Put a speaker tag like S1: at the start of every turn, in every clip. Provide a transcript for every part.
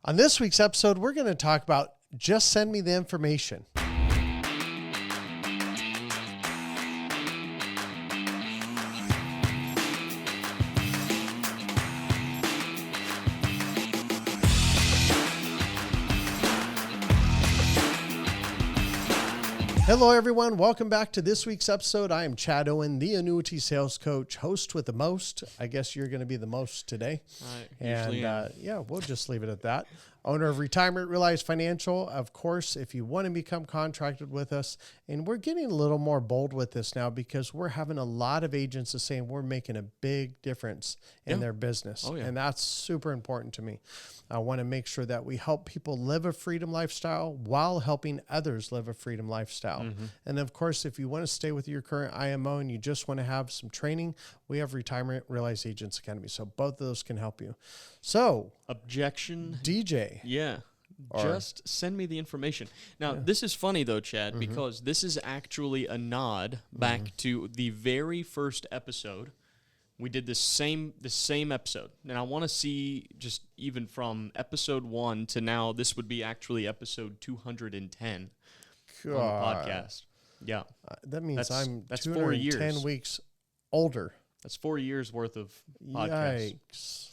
S1: On this week's episode, we're going to talk about just send me the information. Hello, everyone. Welcome back to this week's episode. I am Chad Owen, the annuity sales coach, host with the most. I guess you're going to be the most today. Yeah, we'll just leave it at that. Owner of Retirement Realized Financial. Of course, if you want to become contracted with us, and we're getting a little more bold with this now because we're having a lot of agents that saying we're making a big difference in their business. And that's super important to me. I want to make sure that we help people live a freedom lifestyle while helping others live a freedom lifestyle. And of course, if you want to stay with your current IMO and you just want to have some training, we have Retirement Realized Agents Academy. So both of those can help you. So
S2: Objection.
S1: DJ.
S2: Yeah. Just send me the information. Now, this is funny though, Chad, because this is actually a nod back to the very first episode. We did the same episode. And I want to see just even from episode 1 to now, this would be actually episode 210 on the podcast. Yeah.
S1: That means that's 210
S2: 4 years.
S1: weeks older.
S2: That's 4 years worth of podcasts.
S1: Yikes.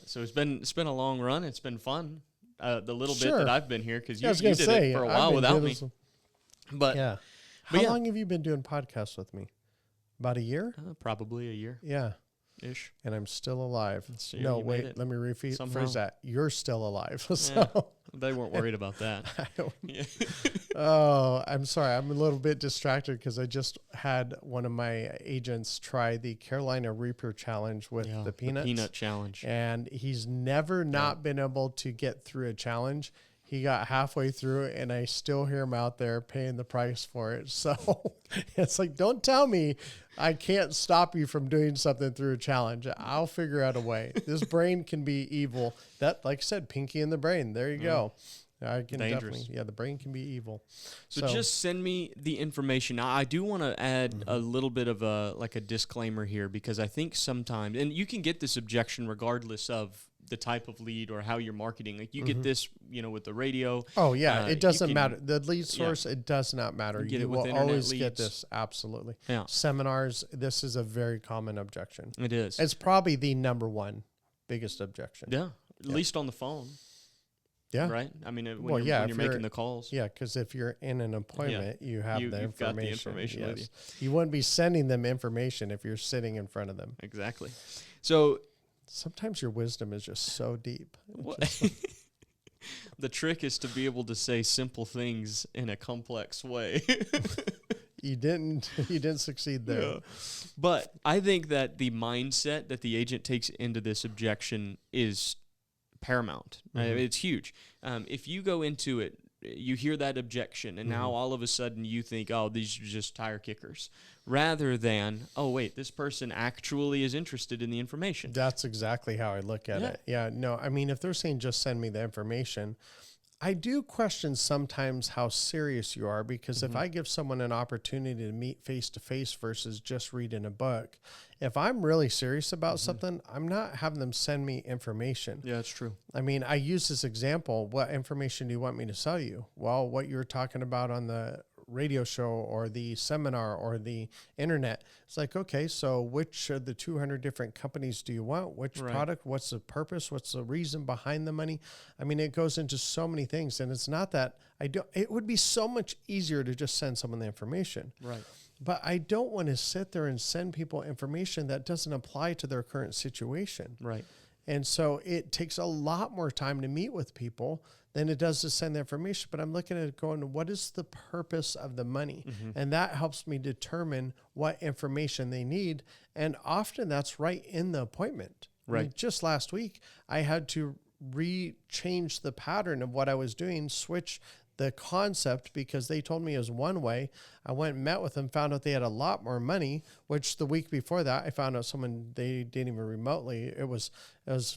S2: So it's been a long run. It's been fun. The little bit
S1: Sure.
S2: that I've been here, because you did
S1: it
S2: for a while without me.
S1: But how long have you been doing podcasts with me? About a year?
S2: Probably a year.
S1: Yeah.
S2: Ish.
S1: And I'm still alive.
S2: So
S1: No, wait, let me rephrase that. You're still alive.
S2: They weren't worried about that.
S1: Oh, I'm sorry. I'm a little bit distracted because I just had one of my agents try the Carolina Reaper Challenge with the peanuts.
S2: The peanut challenge.
S1: And he's never not been able to get through a challenge. He got halfway through it, and I still hear him out there paying the price for it. So it's like, don't tell me I can't stop you from doing something through a challenge. I'll figure out a way. This brain can be evil. That, like I said, pinky in the brain. There you go. I can
S2: Dangerous.
S1: definitely, the brain can be evil.
S2: So just send me the information. Now, I do want to add a little bit of a disclaimer here, because I think sometimes, and you can get this objection regardless of the type of lead or how you're marketing. Like you get this, with the radio.
S1: Oh yeah, it doesn't matter. The lead source, it does not matter.
S2: You
S1: will always get this. Absolutely.
S2: Yeah.
S1: Seminars, this is a very common objection.
S2: It is.
S1: It's probably the number one biggest objection.
S2: Yeah. At least on the phone.
S1: Yeah.
S2: Right? I mean, when you're making the calls.
S1: Yeah, because if you're in an appointment, you have the information.
S2: You've got the information with you.
S1: You wouldn't be sending them information if you're sitting in front of them.
S2: Exactly. So
S1: sometimes your wisdom is just so deep.
S2: The trick is to be able to say simple things in a complex way.
S1: You didn't succeed there. Yeah.
S2: But I think that the mindset that the agent takes into this objection is paramount. It's huge. If you go into it, you hear that objection, and now all of a sudden you think, oh, these are just tire kickers, rather than, oh, wait, this person actually is interested in the information.
S1: That's exactly how I look at it. Yeah, no, I mean, if they're saying just send me the information, I do question sometimes how serious you are, because if I give someone an opportunity to meet face-to-face versus just reading a book, if I'm really serious about something, I'm not having them send me information.
S2: Yeah, that's true.
S1: I mean, I use this example. What information do you want me to sell you? Well, what you're talking about on the radio show or the seminar or the internet. It's like, okay, so which of the 200 different companies do you want? Which product? What's the purpose? What's the reason behind the money? I mean, it goes into so many things, and it's not that it would be so much easier to just send someone the information.
S2: Right.
S1: But I don't want to sit there and send people information that doesn't apply to their current situation.
S2: Right.
S1: And so it takes a lot more time to meet with people than it does to send the information. But I'm looking at it going, what is the purpose of the money? And that helps me determine what information they need. And often that's right in the appointment.
S2: Right.
S1: I mean, just last week, I had to change the pattern of what I was doing, switch the concept, because they told me it was one way. I went and met with them, found out they had a lot more money, which the week before that, I found out they didn't even remotely. It was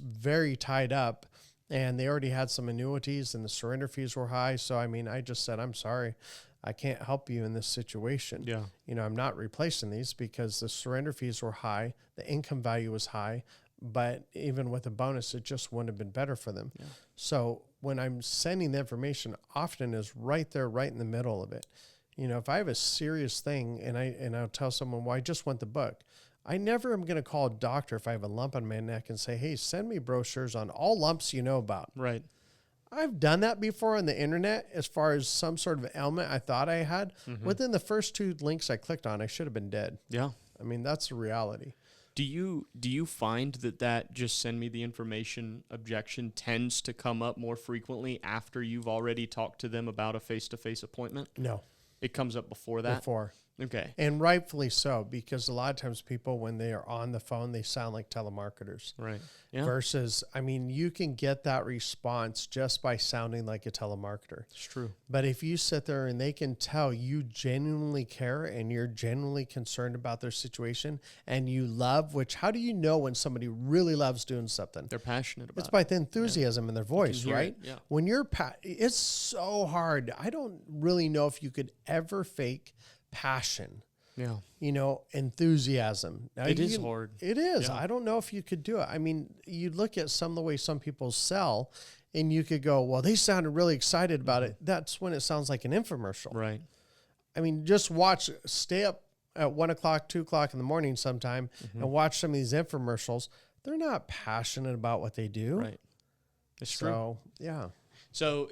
S1: very tied up, and they already had some annuities, and the surrender fees were high. So, I mean, I just said, I'm sorry, I can't help you in this situation.
S2: Yeah.
S1: I'm not replacing these because the surrender fees were high. The income value was high. but even with a bonus, it just wouldn't have been better for them. Yeah. So when I'm sending the information, often is right there, right in the middle of it. You know, if I have a serious thing and I'll tell someone, well, I just want the book. I never am going to call a doctor if I have a lump on my neck and say, hey, send me brochures on all lumps you know about.
S2: Right.
S1: I've done that before on the internet as far as some sort of ailment I thought I had. Within the first 2 links I clicked on, I should have been dead.
S2: Yeah.
S1: I mean, that's the reality.
S2: Do you find that just send me the information objection tends to come up more frequently after you've already talked to them about a face-to-face appointment?
S1: No.
S2: It comes up before that?
S1: Before.
S2: Okay.
S1: And rightfully so, because a lot of times people, when they are on the phone, they sound like telemarketers.
S2: Right. Yeah.
S1: Versus, I mean, you can get that response just by sounding like a telemarketer.
S2: It's true.
S1: But if you sit there and they can tell you genuinely care and you're genuinely concerned about their situation and you love, which how do you know when somebody really loves doing something?
S2: They're passionate about it.
S1: It's by the enthusiasm in their voice, right?
S2: Yeah.
S1: When you're, it's so hard. I don't really know if you could ever fake passion.
S2: Yeah.
S1: You know, enthusiasm. Now,
S2: it is hard.
S1: It is.
S2: Yeah.
S1: I don't know if you could do it. I mean, you look at some of the way some people sell and you could go, well, they sounded really excited about it. That's when it sounds like an infomercial.
S2: Right.
S1: I mean, just stay up at 1 o'clock, 2 o'clock in the morning sometime and watch some of these infomercials. They're not passionate about what they do.
S2: Right. It's true.
S1: So, yeah.
S2: So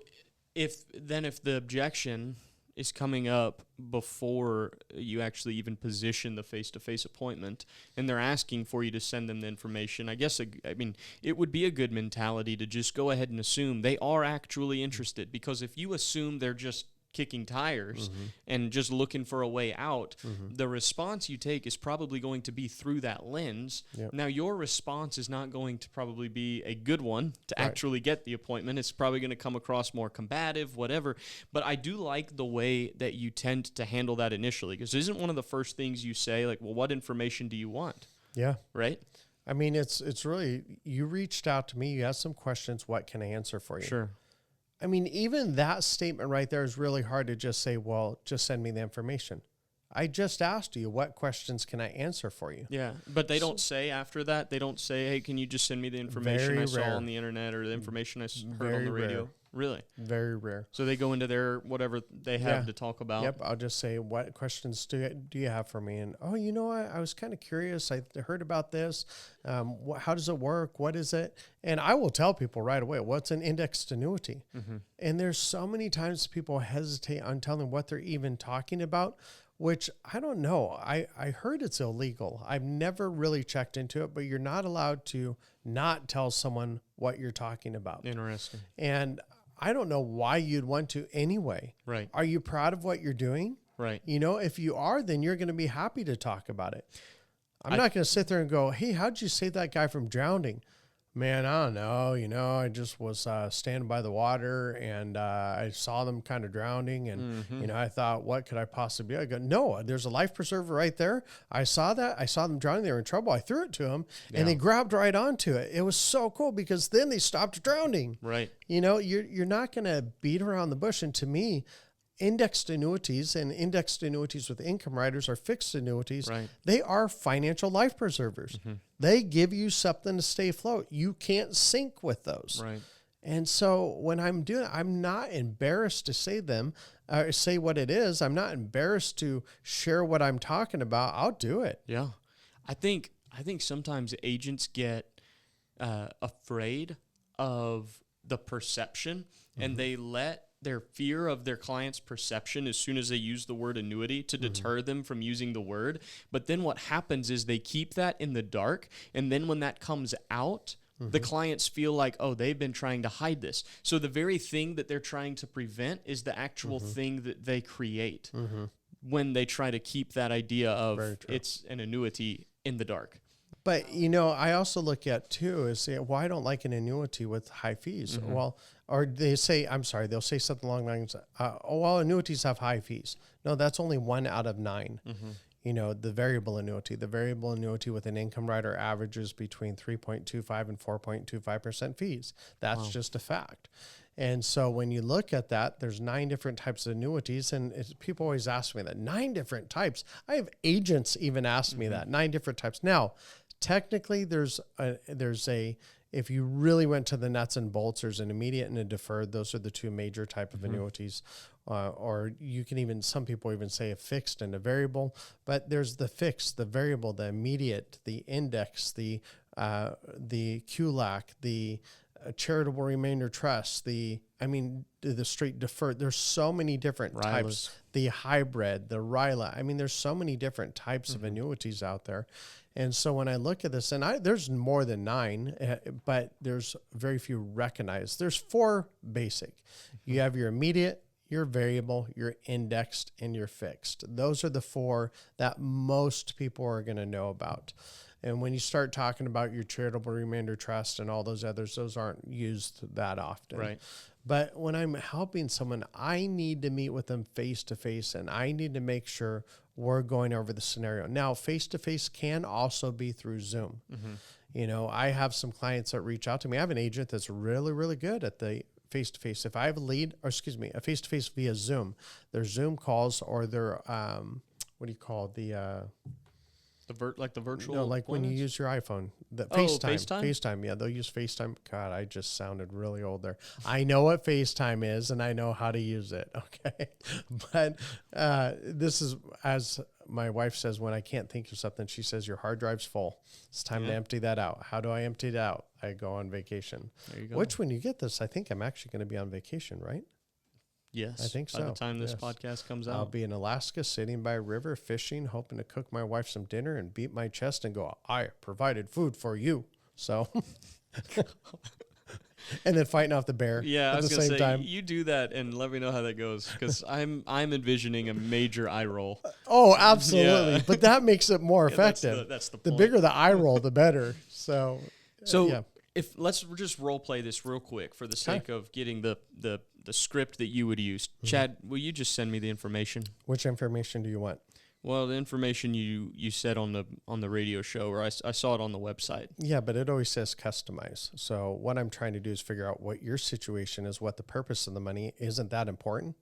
S2: if the objection is coming up before you actually even position the face-to-face appointment and they're asking for you to send them the information, I guess, I mean, it would be a good mentality to just go ahead and assume they are actually interested, because if you assume they're just kicking tires and just looking for a way out, the response you take is probably going to be through that lens.
S1: Yep.
S2: Now, your response is not going to probably be a good one to actually get the appointment. It's probably going to come across more combative, whatever. But I do like the way that you tend to handle that initially, because isn't one of the first things you say, like, well, what information do you want?
S1: Yeah.
S2: Right?
S1: I mean, it's really, you reached out to me, you had some questions, what can I answer for you?
S2: Sure.
S1: I mean, even that statement right there is really hard to just say, well, just send me the information. I just asked you, what questions can I answer for you?
S2: Yeah, but they don't say after that, they don't say, hey, can you just send me the information I saw on the internet or the information I heard on the radio?
S1: Rare.
S2: Really?
S1: Very rare.
S2: So they go into their whatever they have to talk about?
S1: Yep, I'll just say, what questions do you have for me? And, oh, you know what? I was kind of curious. I heard about this. How does it work? What is it? And I will tell people right away, what's an indexed annuity? And there's so many times people hesitate on telling what they're even talking about, which I don't know. I heard it's illegal. I've never really checked into it, but you're not allowed to not tell someone what you're talking about.
S2: Interesting.
S1: And I don't know why you'd want to anyway.
S2: Right.
S1: Are you proud of what you're doing?
S2: Right.
S1: You know, if you are, then you're going to be happy to talk about it. I'm not going to sit there and go, hey, how'd you save that guy from drowning? Man, I don't know. You know, I just was standing by the water and I saw them kind of drowning. And, you know, I thought, what could I possibly do? I go, no, there's a life preserver right there. I saw that. I saw them drowning. They were in trouble. I threw it to them and they grabbed right onto it. It was so cool because then they stopped drowning.
S2: Right.
S1: You know, you're not going to beat around the bush. And to me, indexed annuities and indexed annuities with income riders or fixed annuities, they are financial life preservers. They give you something to stay afloat. You can't sink with those.
S2: Right.
S1: And so when I'm doing it, I'm not embarrassed to say them, say what it is. I'm not embarrassed to share what I'm talking about. I'll do it.
S2: Yeah. I think sometimes agents get afraid of the perception and they let their fear of their client's perception as soon as they use the word annuity to deter them from using the word. But then what happens is they keep that in the dark. And then when that comes out, the clients feel like, oh, they've been trying to hide this. So the very thing that they're trying to prevent is the actual thing that they create when they try to keep that idea of it's an annuity in the dark.
S1: But, you know, I also look at, too, is, well, I don't like an annuity with high fees. Well, or they'll say something along the lines, well, annuities have high fees. No, that's only 1 out of 9. You know, the variable annuity with an income rider averages between 3.25 and 4.25% fees. That's just a fact. And so when you look at that, there's 9 different types of annuities. And people always ask me that, 9 different types. I have agents even ask me that, 9 different types. Now, technically there's a if you really went to the nuts and bolts, there's an immediate and a deferred. Those are the two major type of annuities. Or you can even, some people even say a fixed and a variable, but there's the fixed, the variable, the immediate, the index, the QLAC, the charitable remainder trust, the straight deferred. There's so many different types. The hybrid, the RILA. I mean, there's so many different types of annuities out there. And so when I look at this, and there's more than 9, but there's very few recognized. There's 4 basic. You have your immediate, your variable, your indexed, and your fixed. Those are the 4 that most people are going to know about. And when you start talking about your charitable remainder trust and all those others, those aren't used that often.
S2: Right.
S1: But when I'm helping someone, I need to meet with them face to face, and I need to make sure we're going over the scenario. Now, face to face can also be through Zoom. You know, I have some clients that reach out to me. I have an agent that's really, really good at the face to face. If I have a face to face via Zoom, their Zoom calls or their what do you call it?
S2: The virtual.
S1: No, like when you use your iPhone, FaceTime. Yeah, they'll use FaceTime. God, I just sounded really old there. I know what FaceTime is, and I know how to use it. Okay, but this is, as my wife says, when I can't think of something, she says your hard drive's full. It's time to empty that out. How do I empty it out? I go on vacation. There you go. Which, when you get this, I think I'm actually going to be on vacation, right?
S2: Yes.
S1: I think so.
S2: By the time this podcast comes out.
S1: I'll be in Alaska, sitting by a river, fishing, hoping to cook my wife some dinner and beat my chest and go, I provided food for you. So, and then fighting off the bear.
S2: Yeah,
S1: at
S2: I was
S1: the same time.
S2: You do that and let me know how that goes, because I'm envisioning a major eye roll.
S1: Oh, absolutely. Yeah. But that makes it more
S2: Yeah,
S1: effective.
S2: That's the point.
S1: The bigger the eye roll, the better. So yeah.
S2: If let's just role play this real quick for the sake of getting the script that you would use. Chad, will you just send me the information?
S1: Which information do you want?
S2: Well, the information you said on the radio show, or I saw it on the website.
S1: Yeah, but it always says customize. So what I'm trying to do is figure out what your situation is, what the purpose of the money. Isn't that important?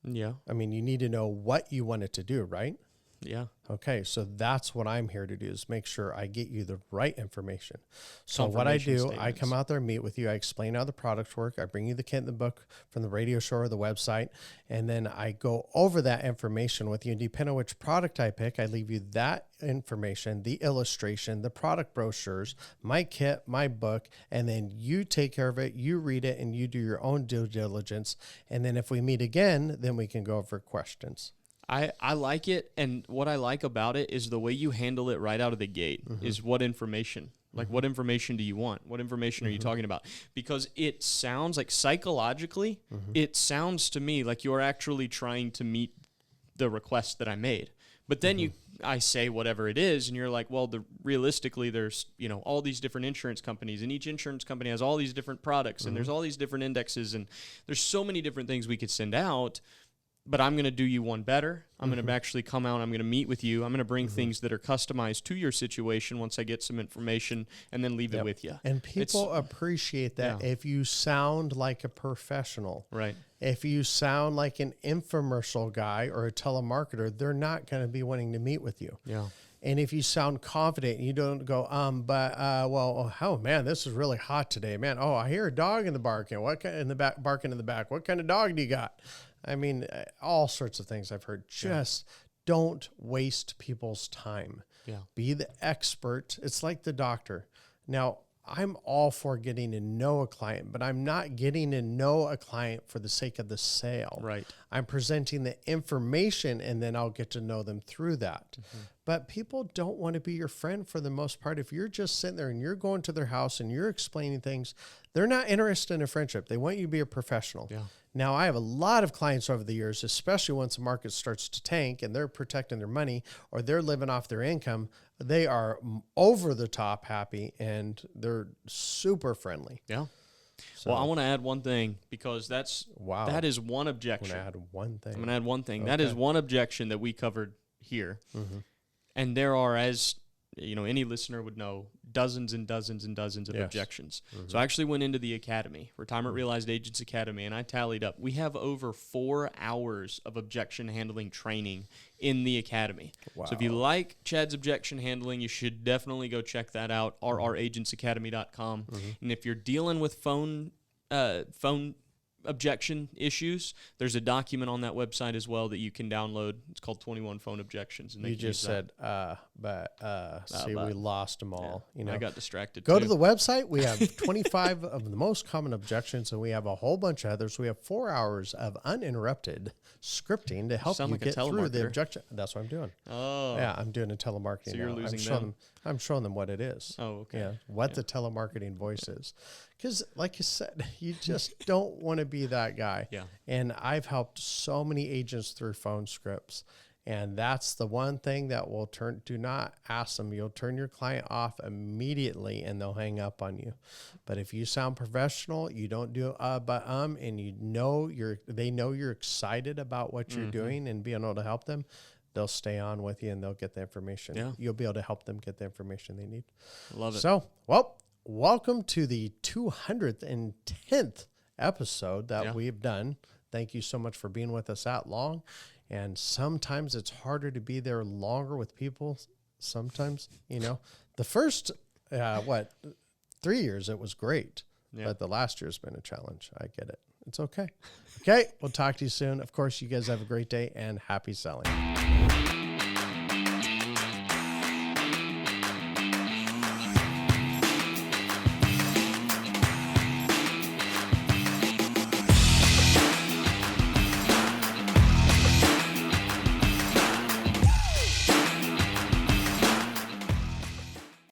S2: Yeah.
S1: I mean, you need to know what you want it to do, right?
S2: Yeah.
S1: Okay, so that's what I'm here to do, is make sure I get you the right information. So what I do, statements. I come out there, meet with you, I explain how the products work, I bring you the kit and the book from the radio show or the website, and then I go over that information with you. And depending on which product I pick, I leave you that information, the illustration, the product brochures, my kit, my book, and then you take care of it, you read it, and you do your own due diligence. And then if we meet again, then we can go over questions.
S2: I like it, and what I like about it is the way you handle it right out of the gate. Is what information? Like, what information do you want? What information are you talking about? Because it sounds like, psychologically, it sounds to me like you're actually trying to meet the request that I made. But then I say whatever it is, and you're like, well, realistically, there's all these different insurance companies, and each insurance company has all these different products, and there's all these different indexes, and there's so many different things we could send out. But I'm going to do you one better. I'm going to actually come out. I'm going to meet with you. I'm going to bring things that are customized to your situation once I get some information, and then leave it with you.
S1: And people appreciate that if you sound like a professional.
S2: Right.
S1: If you sound like an infomercial guy or a telemarketer, they're not going to be wanting to meet with you.
S2: Yeah.
S1: And if you sound confident and you don't go, man, this is really hot today, man. Oh, I hear a dog in the barking. Barking in the back. What kind of dog do you got? I mean, all sorts of things I've heard. Just don't waste people's time.
S2: Yeah.
S1: Be the expert. It's like the doctor. Now, I'm all for getting to know a client, but I'm not getting to know a client for the sake of the sale.
S2: Right.
S1: I'm presenting the information, and then I'll get to know them through that. But people don't want to be your friend for the most part. If you're just sitting there and you're going to their house and you're explaining things, they're not interested in a friendship. They want you to be a professional. Yeah. Now, I have a lot of clients over the years, especially once the market starts to tank and they're protecting their money or they're living off their income. They are over the top happy and they're super friendly.
S2: Yeah. So, well, I want to add one thing, because that is one objection.
S1: I'm going to add one thing.
S2: Okay. That is one objection that we covered here. And there are, as any listener would know, dozens and dozens and dozens of objections. So I actually went into the academy, Retirement Realized Agents Academy, and I tallied up. We have over 4 hours of objection handling training in the academy. Wow. So if you like Chad's objection handling, you should definitely go check that out, rragentsacademy.com. And if you're dealing with phone objection issues, there's a document on that website as well that you can download. It's called 21 Phone Objections. And
S1: you just said, we lost them all.
S2: I got distracted.
S1: Go to the website. We have 25 of the most common objections, and we have a whole bunch of others. We have 4 hours of uninterrupted scripting to help you get through the objection. That's what I'm doing.
S2: Oh.
S1: Yeah, I'm doing a telemarketing.
S2: So you're
S1: now.
S2: losing
S1: I'm showing them what it is.
S2: Oh, okay.
S1: Yeah, what the telemarketing voice is. Because, like you said, you just don't want to be that guy.
S2: Yeah.
S1: And I've helped so many agents through phone scripts. And that's the one thing that will do not ask them. You'll turn your client off immediately and they'll hang up on you. But if you sound professional, you don't do and they know you're excited about what you're doing and being able to help them, they'll stay on with you and they'll get the information.
S2: Yeah.
S1: You'll be able to help them get the information they need.
S2: Love it.
S1: So, welcome to the 210th episode that we've done. Thank you so much for being with us that long. And sometimes it's harder to be there longer with people. Sometimes, the first, 3 years, it was great. Yeah. But the last year's been a challenge. I get it. It's okay. Okay. We'll talk to you soon. Of course, you guys have a great day and happy selling.